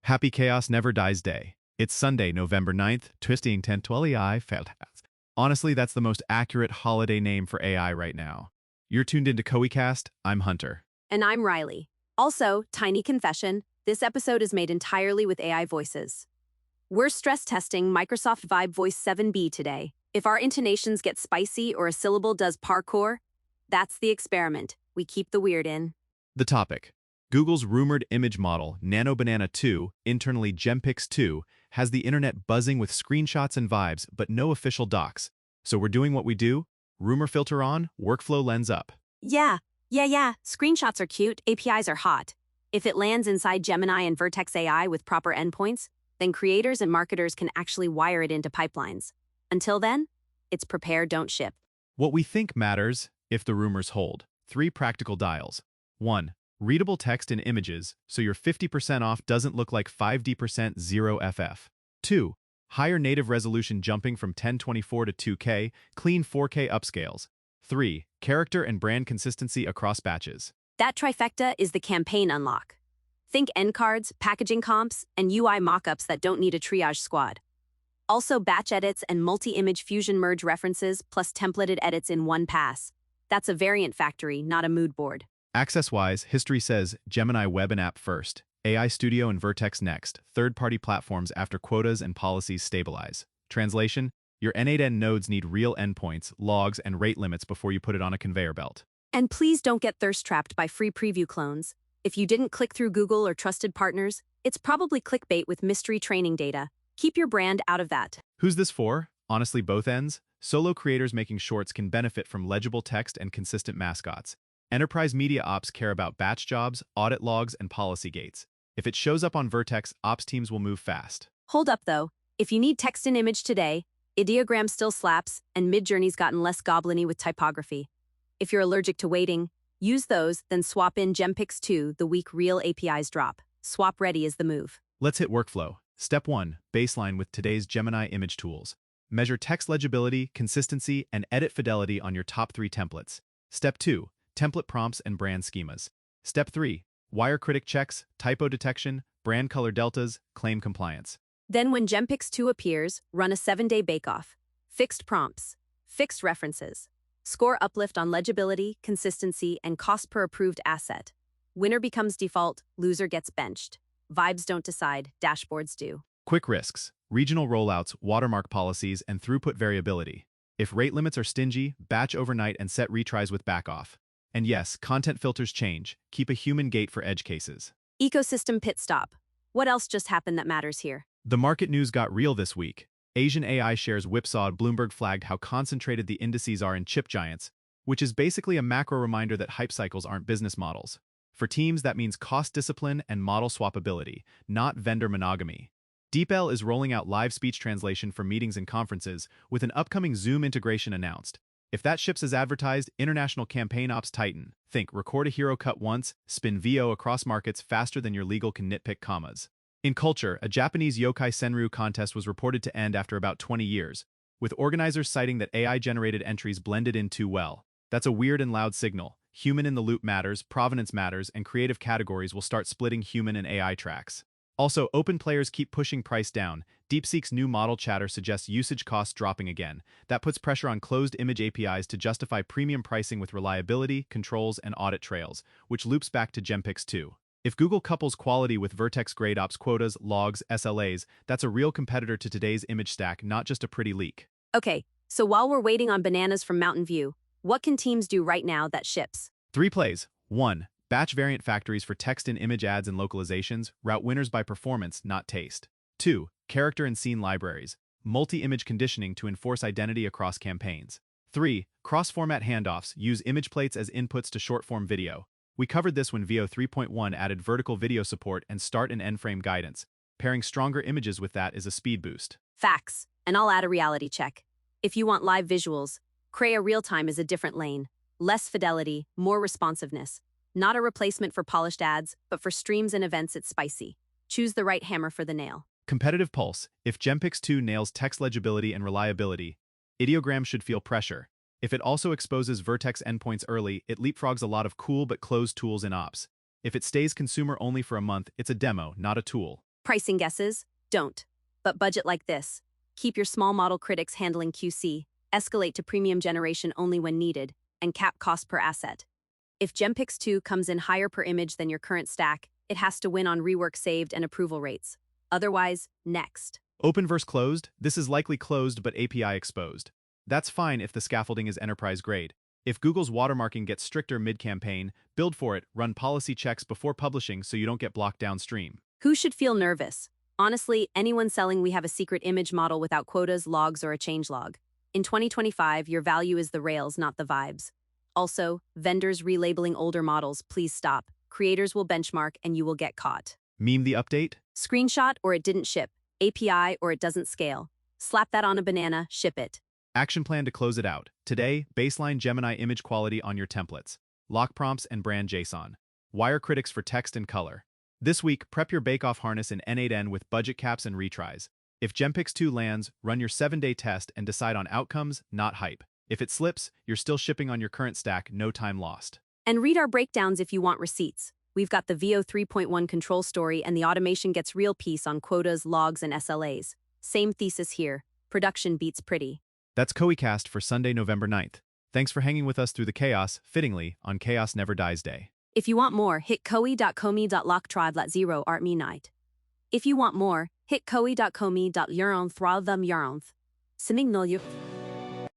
Happy Chaos Never Dies Day. It's Sunday, November 9th, twisting 1020 I felt. Honestly, that's the most accurate holiday name for AI right now. You're tuned into CoeCast. I'm Hunter. And I'm Riley. Also, tiny confession, this episode is made entirely with AI voices. We're stress testing Microsoft Vibe Voice 7B today. If our intonations get spicy or a syllable does parkour, that's the experiment. We keep the weird in. The topic. Google's rumored image model, Nano Banana 2, internally Gempix 2, has the internet buzzing with screenshots and vibes, but no official docs. So we're doing what we do. Rumor filter on, workflow lens up. Yeah. Screenshots are cute, APIs are hot. If it lands inside Gemini and Vertex AI with proper endpoints, then creators and marketers can actually wire it into pipelines. Until then, it's prepare, don't ship. What we think matters, if the rumors hold. 3 practical dials. 1. Readable text in images, so your 50% off doesn't look like 5D% 0FF. 2. Higher native resolution jumping from 1024 to 2K, clean 4K upscales. 3. Character and brand consistency across batches. That trifecta is the campaign unlock. Think end cards, packaging comps, and UI mockups that don't need a triage squad. Also batch edits and multi-image fusion merge references plus templated edits in one pass. That's a variant factory, not a mood board. Access-wise, history says Gemini web and app first, AI Studio and Vertex next, third-party platforms after quotas and policies stabilize. Translation, your N8N nodes need real endpoints, logs, and rate limits before you put it on a conveyor belt. And please don't get thirst-trapped by free preview clones. If you didn't click through Google or trusted partners, it's probably clickbait with mystery training data. Keep your brand out of that. Who's this for? Honestly, both ends. Solo creators making shorts can benefit from legible text and consistent mascots. Enterprise media ops care about batch jobs, audit logs, and policy gates. If it shows up on Vertex, ops teams will move fast. Hold up, though. If you need text and image today, ideogram still slaps, and Midjourney's gotten less goblin-y with typography. If you're allergic to waiting, use those, then swap in Gempix 2 the week real APIs drop. Swap ready is the move. Let's hit workflow. Step 1. Baseline with today's Gemini image tools. Measure text legibility, consistency, and edit fidelity on your top 3 templates. Step 2. Template prompts and brand schemas. Step 3. Wire critic checks, typo detection, brand color deltas, claim compliance. Then when Gempix 2 appears, run a 7-day bake-off. Fixed prompts, fixed references. Score uplift on legibility, consistency, and cost per approved asset. Winner becomes default, loser gets benched. Vibes don't decide, dashboards do. Quick risks, regional rollouts, watermark policies, and throughput variability. If rate limits are stingy, batch overnight and set retries with backoff. And yes, content filters change. Keep a human gate for edge cases. Ecosystem pit stop. What else just happened that matters here? The market news got real this week. Asian AI shares whipsawed. Bloomberg flagged how concentrated the indices are in chip giants, which is basically a macro reminder that hype cycles aren't business models. For teams, that means cost discipline and model swappability, not vendor monogamy. DeepL is rolling out live speech translation for meetings and conferences, with an upcoming Zoom integration announced. If that ships as advertised, international campaign ops tighten. Think record a hero cut once, spin VO across markets faster than your legal can nitpick commas. In culture, a Japanese yokai senryu contest was reported to end after about 20 years, with organizers citing that AI-generated entries blended in too well. That's a weird and loud signal. Human in the loop matters, provenance matters, and creative categories will start splitting human and AI tracks. Also, open players keep pushing price down. DeepSeek's new model chatter suggests usage costs dropping again. That puts pressure on closed image APIs to justify premium pricing with reliability, controls, and audit trails, which loops back to Gempix 2. If Google couples quality with Vertex grade ops quotas, logs, SLAs, that's a real competitor to today's image stack, not just a pretty leak. Okay, so while we're waiting on bananas from Mountain View, what can teams do right now that ships? 3 plays. 1. Batch variant factories for text and image ads and localizations, route winners by performance, not taste. 2. Character and scene libraries, multi-image conditioning to enforce identity across campaigns. 3. Cross-format handoffs, use image plates as inputs to short-form video. We covered this when VO 3.1 added vertical video support and start and end frame guidance. Pairing stronger images with that is a speed boost. Facts, and I'll add a reality check. If you want live visuals, Crea Real-Time is a different lane. Less fidelity, more responsiveness. Not a replacement for polished ads, but for streams and events it's spicy. Choose the right hammer for the nail. Competitive pulse. If Gempix 2 nails text legibility and reliability, ideogram should feel pressure. If it also exposes Vertex endpoints early, it leapfrogs a lot of cool but closed tools in ops. If it stays consumer only for a month, it's a demo, not a tool. Pricing guesses? Don't. But budget like this. Keep your small model critics handling QC, escalate to premium generation only when needed, and cap cost per asset. If Gempix 2 comes in higher per image than your current stack, it has to win on rework saved and approval rates. Otherwise, next. Open versus closed? This is likely closed but API exposed. That's fine if the scaffolding is enterprise grade. If Google's watermarking gets stricter mid-campaign, build for it, run policy checks before publishing so you don't get blocked downstream. Who should feel nervous? Honestly, anyone selling we have a secret image model without quotas, logs, or a changelog. In 2025, your value is the rails, not the vibes. Also, vendors relabeling older models, please stop. Creators will benchmark and you will get caught. Meme the update? Screenshot or it didn't ship. API or it doesn't scale. Slap that on a banana, ship it. Action plan to close it out. Today, baseline Gemini image quality on your templates. Lock prompts and brand JSON. Wire critics for text and color. This week, prep your bake-off harness in N8N with budget caps and retries. If Gempix 2 lands, run your 7-day test and decide on outcomes, not hype. If it slips, you're still shipping on your current stack, no time lost. And read our breakdowns if you want receipts. We've got the VO 3.1 control story and the automation gets real piece on quotas, logs, and SLAs. Same thesis here. Production beats pretty. That's KoiCast for Sunday, November 9th. Thanks for hanging with us through the chaos, fittingly, on Chaos Never Dies Day. If you want more, hit koi.comi.locktribe.0 art me night. If you want more, hit koi.comi.euronth. Siming